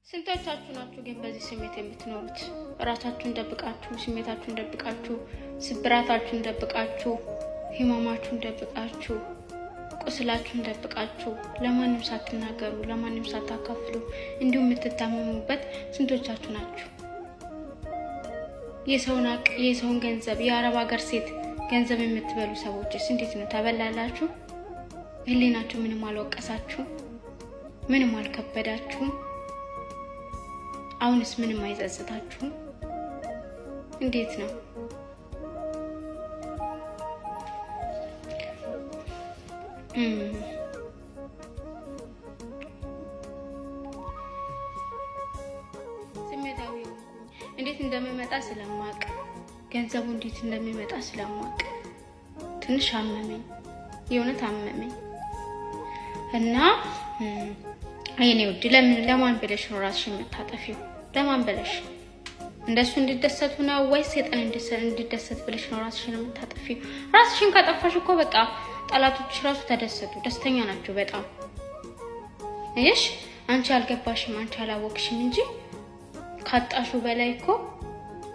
ስንቶቻችሁ ናችሁ ግን በዚህ ስሜት የምትኖሩት? ራሳችሁን ደብቃችሁ፣ ስሜታችሁን ደብቃችሁ፣ ስብራታችሁን ደብቃችሁ፣ ህመማችሁን ደብቃችሁ፣ ቁስላችሁን ደብቃችሁ ለማንም ሳትናገሩ፣ ለማንም ሳታካፍሉ እንዲሁ የምትታመሙበት ስንቶቻችሁ ናችሁ? የሰውን ገንዘብ የአረብ ሀገር ሴት ገንዘብ የምትበሉ ሰዎችስ እንዴት ነው? ተበላላችሁ? ህሊናችሁ ምንም አልወቀሳችሁ? ምንም አልከበዳችሁ? አሁንስ ምንም አይጸጽታችሁ? እንዴት ነው? ስሜታዊ እንዴት እንደሚመጣ ስለማቅ፣ ገንዘቡ እንዴት እንደሚመጣ ስለማቅ ትንሽ አመመኝ፣ የእውነት አመመኝ። እና አይኔ ውድ ለማን ብለሽ ነው ራስሽን የምታጠፊው? ለማን ብለሽ? እንደሱ እንዲደሰቱ ነው ወይስ ሰይጣን እንዲደሰት ብለሽ ነው ራስሽን የምታጠፊው? ራስሽን ካጠፋሽ እኮ በቃ ጠላቶችሽ ራሱ ተደሰቱ፣ ደስተኛ ናቸው በጣም። እሺ አንቺ አልገባሽም፣ አንቺ አላወቅሽም እንጂ ካጣሹ በላይ እኮ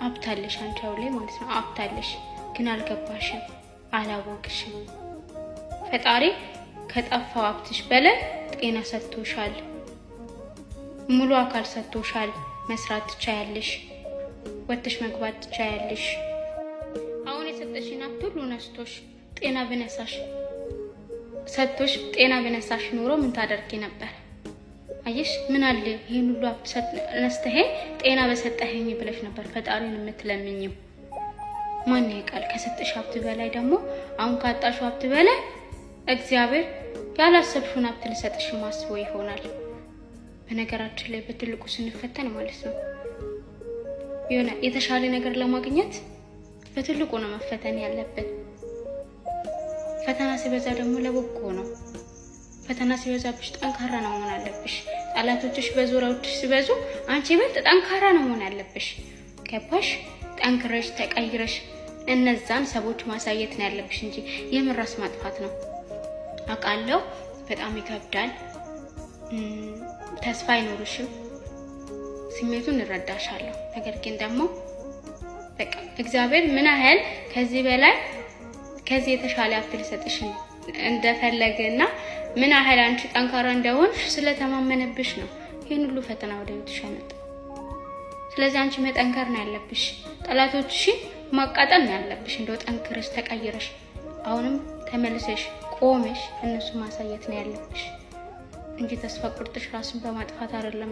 አብታለሽ አንቺ ላይ ማለት ነው። አብታለሽ ግን አልገባሽም፣ አላወቅሽም። ፈጣሪ ከጠፋው ሀብትሽ በላይ ጤና ሰጥቶሻል፣ ሙሉ አካል ሰጥቶሻል። መስራት ትቻያለሽ፣ ወጥተሽ መግባት ትቻያለሽ። አሁን የሰጠሽኝ ሀብት ሁሉ ነስቶሽ ጤና በነሳሽ ሰጥቶሽ ጤና በነሳሽ ኖሮ ምን ታደርጊ ነበር? አየሽ ምን አለ ይሄን ሁሉ ሀብት ነስተህ ጤና በሰጠኸኝ ብለሽ ነበር ፈጣሪን የምትለምኚው። ማን ያውቃል ከሰጠሽ ሀብት በላይ ደግሞ አሁን ካጣሽው ሀብት በላይ እግዚአብሔር ያላሰብሽውን ሀብት ሊሰጥሽ ማስበው ይሆናል። በነገራችን ላይ በትልቁ ስንፈተን ማለት ነው የሆነ የተሻለ ነገር ለማግኘት በትልቁ ነው መፈተን ያለብን። ፈተና ሲበዛ ደግሞ ለበጎ ነው። ፈተና ሲበዛብሽ ጠንካራ ነው መሆን አለብሽ። ጠላቶችሽ በዙሪያዎችሽ ሲበዙ አንቺ ይበልጥ ጠንካራ ነው መሆን ያለብሽ። ገባሽ? ጠንክረሽ ተቀይረሽ እነዛን ሰዎች ማሳየት ነው ያለብሽ እንጂ የምን ራስ ማጥፋት ነው። አውቃለሁ በጣም ይከብዳል፣ ተስፋ አይኖርሽም፣ ስሜቱን እረዳሻለሁ። ነገር ግን ደግሞ በቃ እግዚአብሔር ምን ያህል ከዚህ በላይ ከዚህ የተሻለ ሀብት ሊሰጥሽ እንደፈለገና ምን ያህል አንቺ ጠንካራ እንደሆንሽ ስለተማመነብሽ ነው ይሄን ሁሉ ፈተና ወደ ህይወትሽ ያመጣው። ስለዚህ አንቺ መጠንከር ነው ያለብሽ፣ ጠላቶችሽን ማቃጠል ነው ያለብሽ። እንደው ጠንክረሽ ተቀይረሽ አሁንም ተመልሰሽ ቆመሽ እነሱ ማሳየት ነው ያለብሽ እንጂ ተስፋ ቁርጥሽ ራስን በማጥፋት አይደለም።